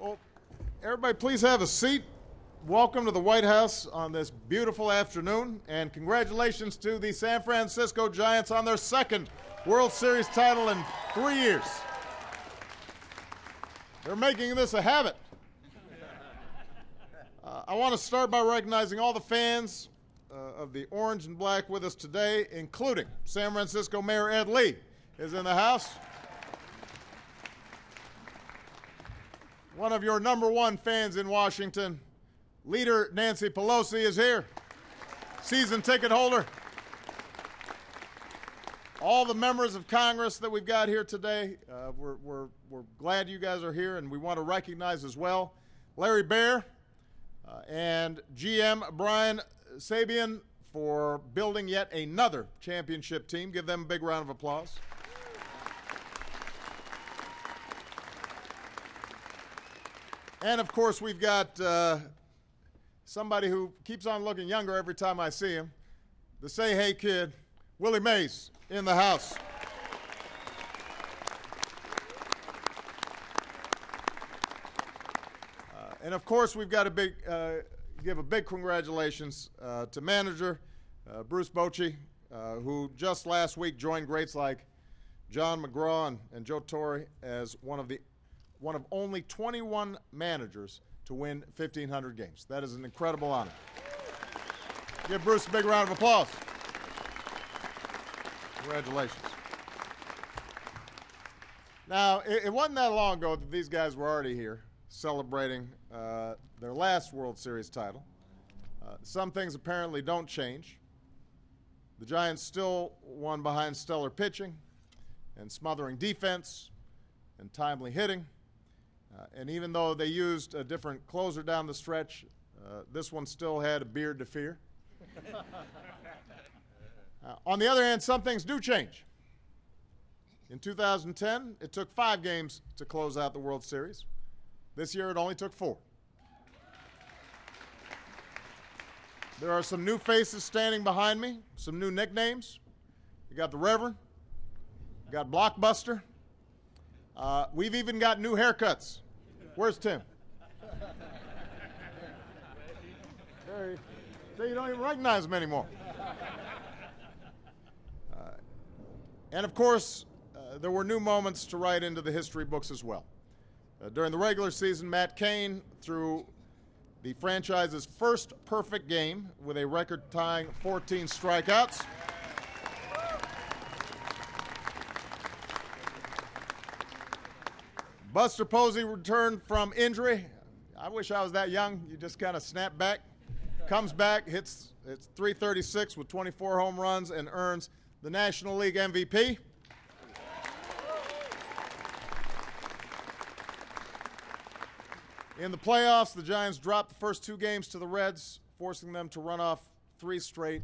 Well, everybody please have a seat. Welcome to the White House on this beautiful afternoon, and congratulations to the San Francisco Giants on their second World Series title in 3 years. They're making this a habit. I want to start by recognizing all the fans of the orange and black with us today, including San Francisco Mayor Ed Lee is in the house. One of your number one fans in Washington, Leader Nancy Pelosi, is here. Season ticket holder. All the members of Congress that we've got here today, we're glad you guys are here, and we want to recognize as well Larry Baer and GM Brian Sabean for building yet another championship team. Give them a big round of applause. And of course, we've got somebody who keeps on looking younger every time I see him, the Say Hey kid, Willie Mays, in the house. And of course, we've got to give a big congratulations to manager Bruce Bochy, who just last week joined greats like John McGraw and Joe Torre as one of only 21 managers to win 1,500 games. That is an incredible honor. Give Bruce a big round of applause. Congratulations. Now, it wasn't that long ago that these guys were already here celebrating their last World Series title. Some things apparently don't change. The Giants still won behind stellar pitching and smothering defense and timely hitting. And even though they used a different closer down the stretch, this one still had a beard to fear. On the other hand, some things do change. In 2010, it took 5 games to close out the World Series. This year, it only took 4. There are some new faces standing behind me, some new nicknames. You got the Reverend, you got Blockbuster. We've even got new haircuts. Where's Tim? So you don't even recognize him anymore. And of course, there were new moments to write into the history books as well. During the regular season, Matt Cain threw the franchise's first perfect game with a record-tying 14 strikeouts. Buster Posey returned from injury. I wish I was that young. You just kind of snap back. Comes back, hits .336 with 24 home runs, and earns the National League MVP. In the playoffs, the Giants dropped the first 2 games to the Reds, forcing them to run off 3 straight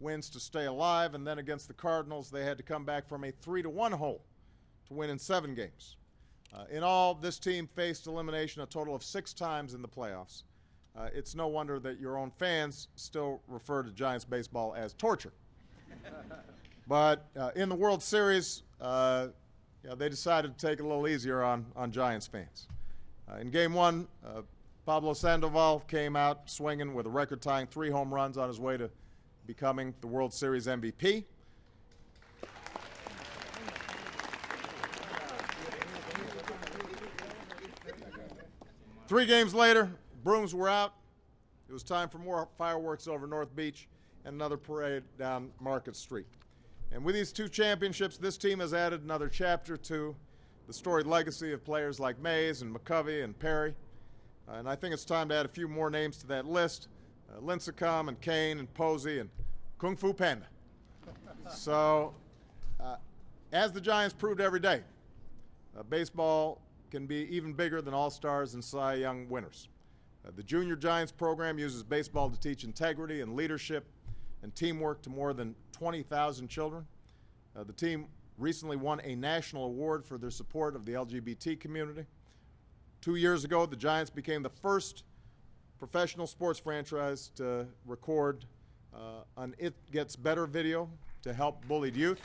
wins to stay alive. And then against the Cardinals, they had to come back from a 3-1 hole to win in 7 games. In all, this team faced elimination a total of 6 times in the playoffs. It's no wonder that your own fans still refer to Giants baseball as torture. But in the World Series, they decided to take it a little easier on Giants fans. In Game 1, Pablo Sandoval came out swinging with a record-tying 3 home runs on his way to becoming the World Series MVP. Three games later, brooms were out. It was time for more fireworks over North Beach and another parade down Market Street. And with these 2 championships, this team has added another chapter to the storied legacy of players like Mays and McCovey and Perry. And I think it's time to add a few more names to that list. Lincecum and Kane and Posey and Kung Fu Panda. So, as the Giants proved every day, baseball can be even bigger than All-Stars and Cy Young winners. The Junior Giants program uses baseball to teach integrity and leadership and teamwork to more than 20,000 children. The team recently won a national award for their support of the LGBT community. 2 years ago, the Giants became the first professional sports franchise to record an It Gets Better video to help bullied youth.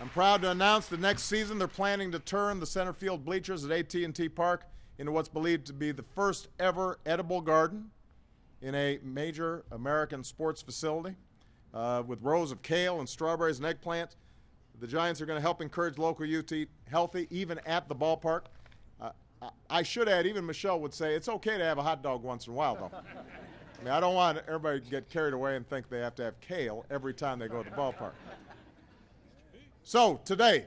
I'm proud to announce that next season they're planning to turn the center field bleachers at AT&T Park into what's believed to be the first ever edible garden in a major American sports facility with rows of kale and strawberries and eggplant. The Giants are going to help encourage local youth to eat healthy, even at the ballpark. I should add, even Michelle would say, it's okay to have a hot dog once in a while, though. I mean, I don't want everybody to get carried away and think they have to have kale every time they go to the ballpark. So today,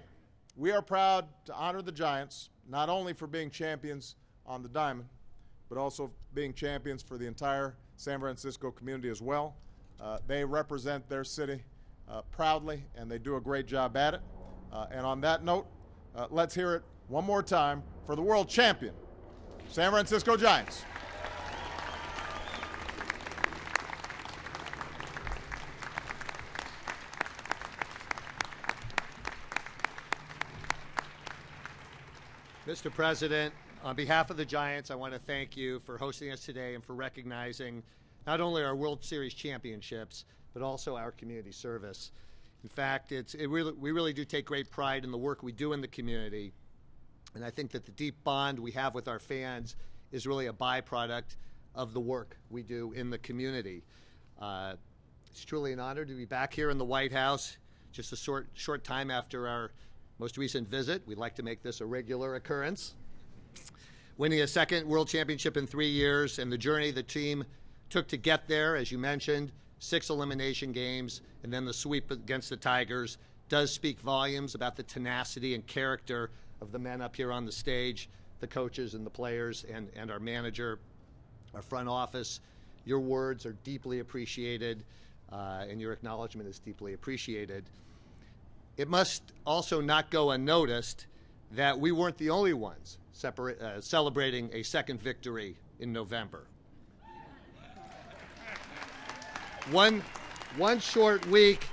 we are proud to honor the Giants, not only for being champions on the diamond, but also being champions for the entire San Francisco community as well. They represent their city proudly, and they do a great job at it. And on that note, let's hear it one more time for the world champion, San Francisco Giants. Mr. President, on behalf of the Giants, I want to thank you for hosting us today and for recognizing not only our World Series championships, but also our community service. In fact, we really do take great pride in the work we do in the community, and I think that the deep bond we have with our fans is really a byproduct of the work we do in the community. It's truly an honor to be back here in the White House just a short time after our most recent visit. We'd like to make this a regular occurrence. Winning a second World Championship in 3 years and the journey the team took to get there, as you mentioned, 6 elimination games and then the sweep against the Tigers, does speak volumes about the tenacity and character of the men up here on the stage, the coaches and the players and our manager, our front office. Your words are deeply appreciated, and your acknowledgement is deeply appreciated. It must also not go unnoticed that we weren't the only ones celebrating a second victory in November. One short week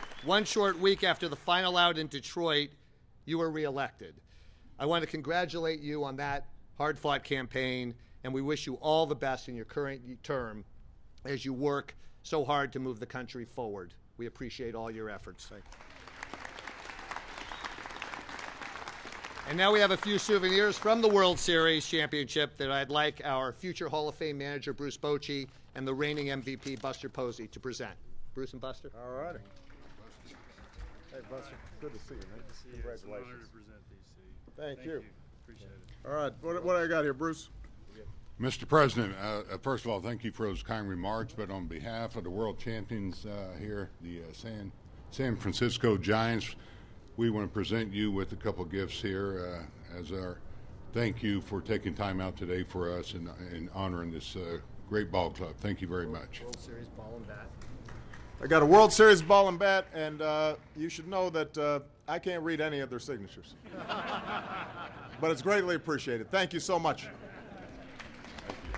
after the final out in Detroit, you were reelected. I want to congratulate you on that hard-fought campaign, and we wish you all the best in your current term as you work so hard to move the country forward. We appreciate all your efforts. Thank you. And now we have a few souvenirs from the World Series championship that I'd like our future Hall of Fame manager, Bruce Bochy, and the reigning MVP, Buster Posey, to present. Bruce and Buster. All righty. Hey, Buster. Good to see you, man. Good to see you. Congratulations. It's an honor to present these to you. Thank you. Appreciate it. All right. What do I got here, Bruce? Mr. President, first of all, thank you for those kind remarks, but on behalf of the world champions here, the San Francisco Giants, we want to present you with a couple gifts here as our thank you for taking time out today for us and honoring this great ball club. Thank you very much. World Series ball and bat. I got a World Series ball and bat, and you should know that I can't read any of their signatures. But it's greatly appreciated. Thank you so much.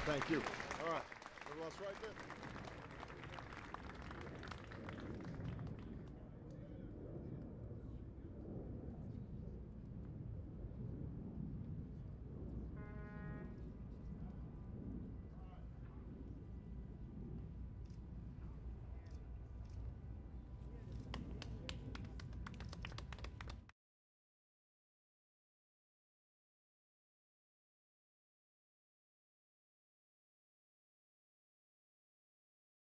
Thank you. All right. Everyone's right there.